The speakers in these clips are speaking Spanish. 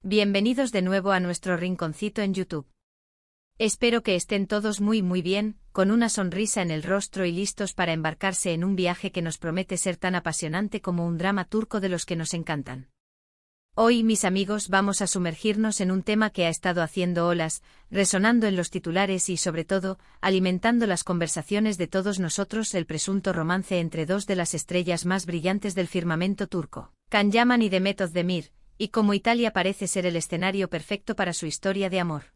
Bienvenidos de nuevo a nuestro rinconcito en YouTube. Espero que estén todos muy bien, con una sonrisa en el rostro y listos para embarcarse en un viaje que nos promete ser tan apasionante como un drama turco de los que nos encantan. Hoy, mis amigos, vamos a sumergirnos en un tema que ha estado haciendo olas, resonando en los titulares y, sobre todo, alimentando las conversaciones de todos nosotros: el presunto romance entre dos de las estrellas más brillantes del firmamento turco, Can Yaman y Demet Özdemir, y como Italia parece ser el escenario perfecto para su historia de amor.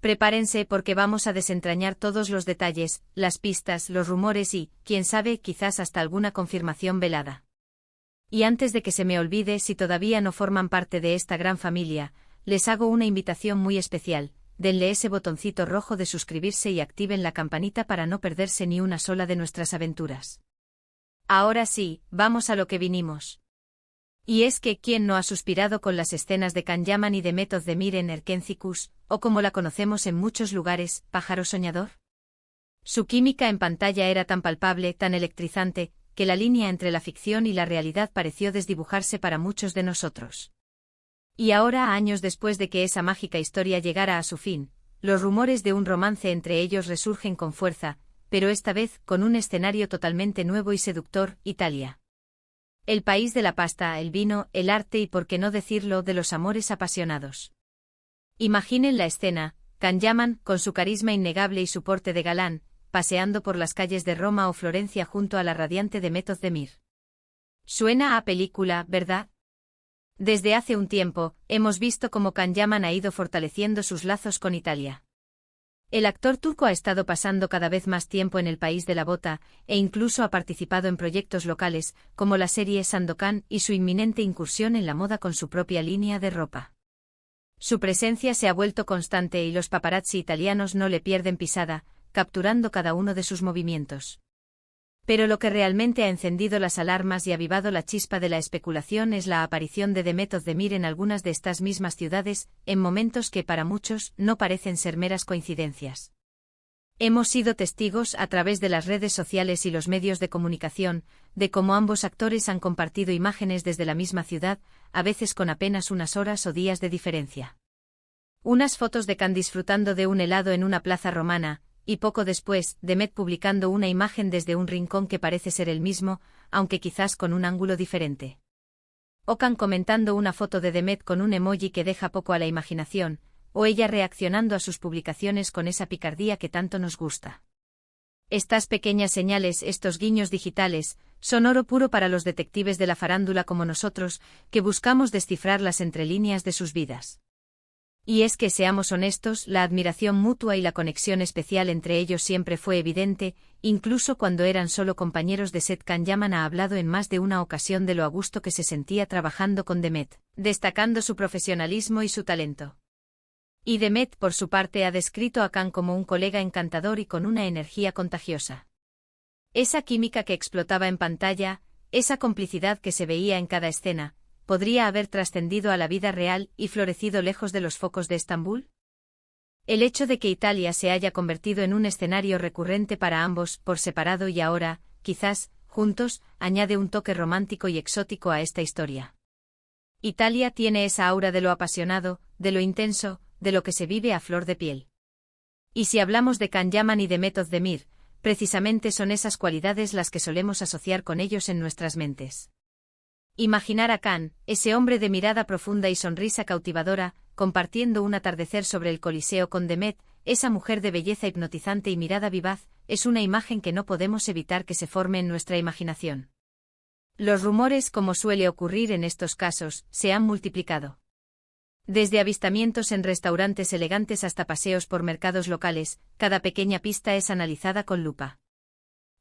Prepárense porque vamos a desentrañar todos los detalles, las pistas, los rumores y, quién sabe, quizás hasta alguna confirmación velada. Y antes de que se me olvide, si todavía no forman parte de esta gran familia, les hago una invitación muy especial: denle ese botoncito rojo de suscribirse y activen la campanita para no perderse ni una sola de nuestras aventuras. Ahora sí, vamos a lo que vinimos. Y es que, ¿quién no ha suspirado con las escenas de Can Yaman y Demet Özdemir en Erkenci, o como la conocemos en muchos lugares, Pájaro Soñador? Su química en pantalla era tan palpable, tan electrizante, que la línea entre la ficción y la realidad pareció desdibujarse para muchos de nosotros. Y ahora, años después de que esa mágica historia llegara a su fin, los rumores de un romance entre ellos resurgen con fuerza, pero esta vez con un escenario totalmente nuevo y seductor: Italia. El país de la pasta, el vino, el arte y, por qué no decirlo, de los amores apasionados. Imaginen la escena: Can Yaman, con su carisma innegable y su porte de galán, paseando por las calles de Roma o Florencia junto a la radiante Demet Özdemir. Suena a película, ¿verdad? Desde hace un tiempo, hemos visto cómo Can Yaman ha ido fortaleciendo sus lazos con Italia. El actor turco ha estado pasando cada vez más tiempo en el país de la bota, e incluso ha participado en proyectos locales, como la serie Sandokan y su inminente incursión en la moda con su propia línea de ropa. Su presencia se ha vuelto constante y los paparazzi italianos no le pierden pisada, capturando cada uno de sus movimientos. Pero lo que realmente ha encendido las alarmas y avivado la chispa de la especulación es la aparición de Demet Özdemir en algunas de estas mismas ciudades, en momentos que para muchos no parecen ser meras coincidencias. Hemos sido testigos, a través de las redes sociales y los medios de comunicación, de cómo ambos actores han compartido imágenes desde la misma ciudad, a veces con apenas unas horas o días de diferencia. Unas fotos de Can disfrutando de un helado en una plaza romana, y poco después, Demet publicando una imagen desde un rincón que parece ser el mismo, aunque quizás con un ángulo diferente. O Can comentando una foto de Demet con un emoji que deja poco a la imaginación, o ella reaccionando a sus publicaciones con esa picardía que tanto nos gusta. Estas pequeñas señales, estos guiños digitales, son oro puro para los detectives de la farándula como nosotros, que buscamos descifrar las entrelíneas de sus vidas. Y es que, seamos honestos, la admiración mutua y la conexión especial entre ellos siempre fue evidente, incluso cuando eran solo compañeros de set. Can Yaman ha hablado en más de una ocasión de lo a gusto que se sentía trabajando con Demet, destacando su profesionalismo y su talento. Y Demet, por su parte, ha descrito a Can como un colega encantador y con una energía contagiosa. Esa química que explotaba en pantalla, esa complicidad que se veía en cada escena, ¿podría haber trascendido a la vida real y florecido lejos de los focos de Estambul? El hecho de que Italia se haya convertido en un escenario recurrente para ambos, por separado y ahora, quizás, juntos, añade un toque romántico y exótico a esta historia. Italia tiene esa aura de lo apasionado, de lo intenso, de lo que se vive a flor de piel. Y si hablamos de Can Yaman y Demet Özdemir, precisamente son esas cualidades las que solemos asociar con ellos en nuestras mentes. Imaginar a Can, ese hombre de mirada profunda y sonrisa cautivadora, compartiendo un atardecer sobre el Coliseo con Demet, esa mujer de belleza hipnotizante y mirada vivaz, es una imagen que no podemos evitar que se forme en nuestra imaginación. Los rumores, como suele ocurrir en estos casos, se han multiplicado. Desde avistamientos en restaurantes elegantes hasta paseos por mercados locales, cada pequeña pista es analizada con lupa.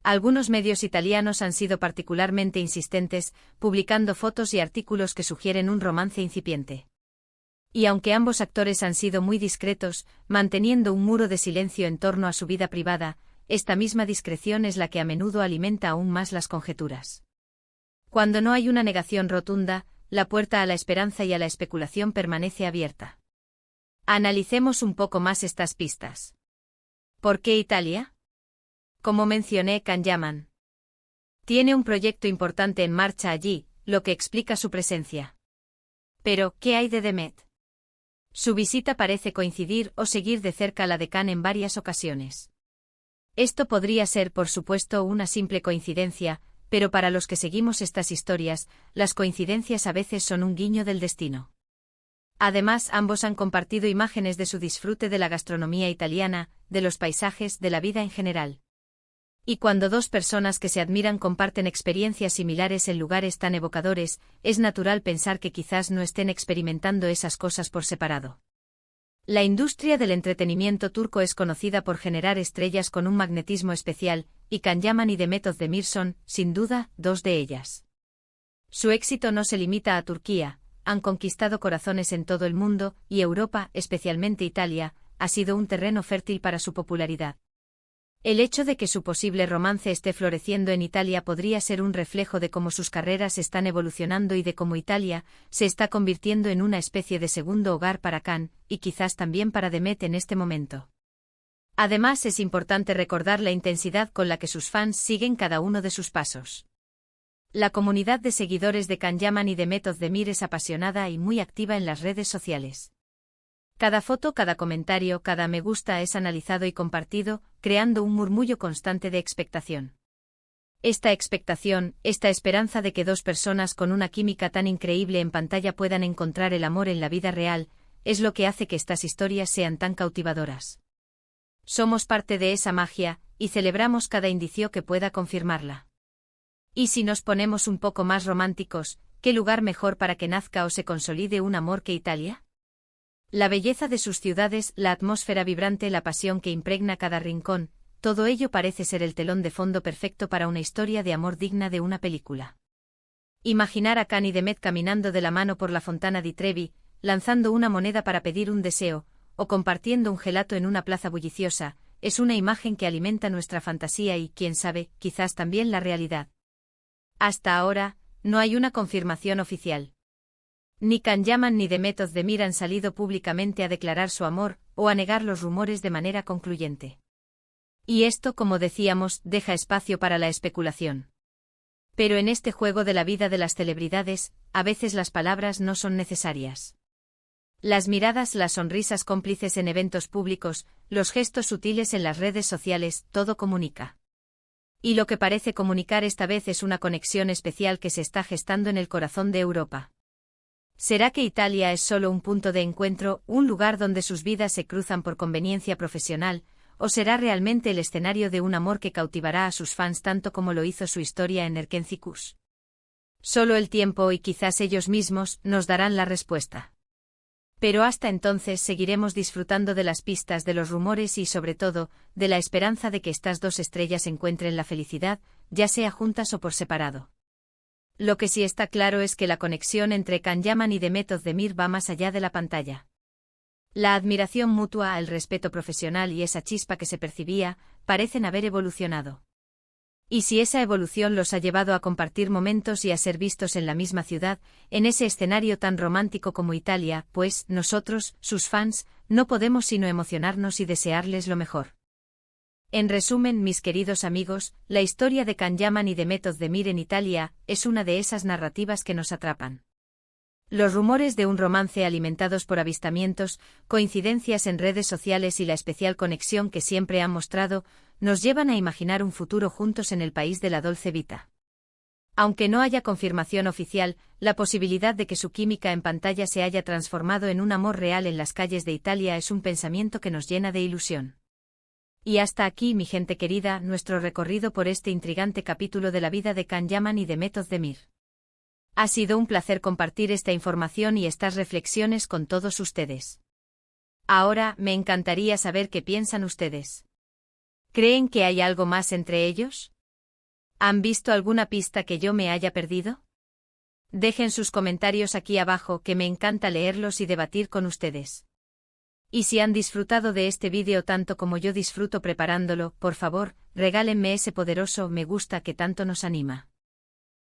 Algunos medios italianos han sido particularmente insistentes, publicando fotos y artículos que sugieren un romance incipiente. Y aunque ambos actores han sido muy discretos, manteniendo un muro de silencio en torno a su vida privada, esta misma discreción es la que a menudo alimenta aún más las conjeturas. Cuando no hay una negación rotunda, la puerta a la esperanza y a la especulación permanece abierta. Analicemos un poco más estas pistas. ¿Por qué Italia? Como mencioné, Can Yaman tiene un proyecto importante en marcha allí, lo que explica su presencia. Pero, ¿qué hay de Demet? Su visita parece coincidir o seguir de cerca a la de Khan en varias ocasiones. Esto podría ser, por supuesto, una simple coincidencia, pero para los que seguimos estas historias, las coincidencias a veces son un guiño del destino. Además, ambos han compartido imágenes de su disfrute de la gastronomía italiana, de los paisajes, de la vida en general. Y cuando dos personas que se admiran comparten experiencias similares en lugares tan evocadores, es natural pensar que quizás no estén experimentando esas cosas por separado. La industria del entretenimiento turco es conocida por generar estrellas con un magnetismo especial, y Can Yaman y Demet Özdemir son, sin duda, dos de ellas. Su éxito no se limita a Turquía, han conquistado corazones en todo el mundo, y Europa, especialmente Italia, ha sido un terreno fértil para su popularidad. El hecho de que su posible romance esté floreciendo en Italia podría ser un reflejo de cómo sus carreras están evolucionando y de cómo Italia se está convirtiendo en una especie de segundo hogar para Khan, y quizás también para Demet en este momento. Además, es importante recordar la intensidad con la que sus fans siguen cada uno de sus pasos. La comunidad de seguidores de Can Yaman y Demet Özdemir es apasionada y muy activa en las redes sociales. Cada foto, cada comentario, cada me gusta es analizado y compartido, creando un murmullo constante de expectación. Esta expectación, esta esperanza de que dos personas con una química tan increíble en pantalla puedan encontrar el amor en la vida real, es lo que hace que estas historias sean tan cautivadoras. Somos parte de esa magia, y celebramos cada indicio que pueda confirmarla. Y si nos ponemos un poco más románticos, ¿qué lugar mejor para que nazca o se consolide un amor que Italia? La belleza de sus ciudades, la atmósfera vibrante, la pasión que impregna cada rincón, todo ello parece ser el telón de fondo perfecto para una historia de amor digna de una película. Imaginar a Khan y Demet caminando de la mano por la Fontana di Trevi, lanzando una moneda para pedir un deseo, o compartiendo un gelato en una plaza bulliciosa, es una imagen que alimenta nuestra fantasía y, quién sabe, quizás también la realidad. Hasta ahora, no hay una confirmación oficial. Ni Can Yaman ni Demet Özdemir han salido públicamente a declarar su amor, o a negar los rumores de manera concluyente. Y esto, como decíamos, deja espacio para la especulación. Pero en este juego de la vida de las celebridades, a veces las palabras no son necesarias. Las miradas, las sonrisas cómplices en eventos públicos, los gestos sutiles en las redes sociales, todo comunica. Y lo que parece comunicar esta vez es una conexión especial que se está gestando en el corazón de Europa. ¿Será que Italia es solo un punto de encuentro, un lugar donde sus vidas se cruzan por conveniencia profesional, o será realmente el escenario de un amor que cautivará a sus fans tanto como lo hizo su historia en Erkencikus? Solo el tiempo y quizás ellos mismos nos darán la respuesta. Pero hasta entonces seguiremos disfrutando de las pistas, de los rumores y, sobre todo, de la esperanza de que estas dos estrellas encuentren la felicidad, ya sea juntas o por separado. Lo que sí está claro es que la conexión entre Can Yaman y Demet Özdemir va más allá de la pantalla. La admiración mutua, el respeto profesional y esa chispa que se percibía, parecen haber evolucionado. Y si esa evolución los ha llevado a compartir momentos y a ser vistos en la misma ciudad, en ese escenario tan romántico como Italia, pues, nosotros, sus fans, no podemos sino emocionarnos y desearles lo mejor. En resumen, mis queridos amigos, la historia de Can Yaman y Demet Özdemir en Italia es una de esas narrativas que nos atrapan. Los rumores de un romance alimentados por avistamientos, coincidencias en redes sociales y la especial conexión que siempre han mostrado, nos llevan a imaginar un futuro juntos en el país de la Dolce Vita. Aunque no haya confirmación oficial, la posibilidad de que su química en pantalla se haya transformado en un amor real en las calles de Italia es un pensamiento que nos llena de ilusión. Y hasta aquí, mi gente querida, nuestro recorrido por este intrigante capítulo de la vida de Can Yaman y Demet Özdemir. Ha sido un placer compartir esta información y estas reflexiones con todos ustedes. Ahora, me encantaría saber qué piensan ustedes. ¿Creen que hay algo más entre ellos? ¿Han visto alguna pista que yo me haya perdido? Dejen sus comentarios aquí abajo, que me encanta leerlos y debatir con ustedes. Y si han disfrutado de este vídeo tanto como yo disfruto preparándolo, por favor, regálenme ese poderoso me gusta que tanto nos anima.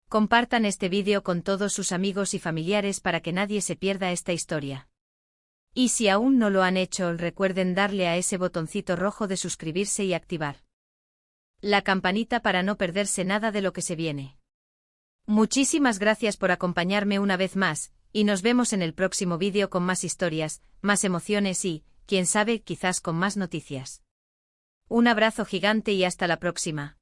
Compartan este vídeo con todos sus amigos y familiares para que nadie se pierda esta historia. Y si aún no lo han hecho, recuerden darle a ese botoncito rojo de suscribirse y activar la campanita para no perderse nada de lo que se viene. Muchísimas gracias por acompañarme una vez más, y nos vemos en el próximo vídeo con más historias, más emociones y, quién sabe, quizás con más noticias. Un abrazo gigante y hasta la próxima.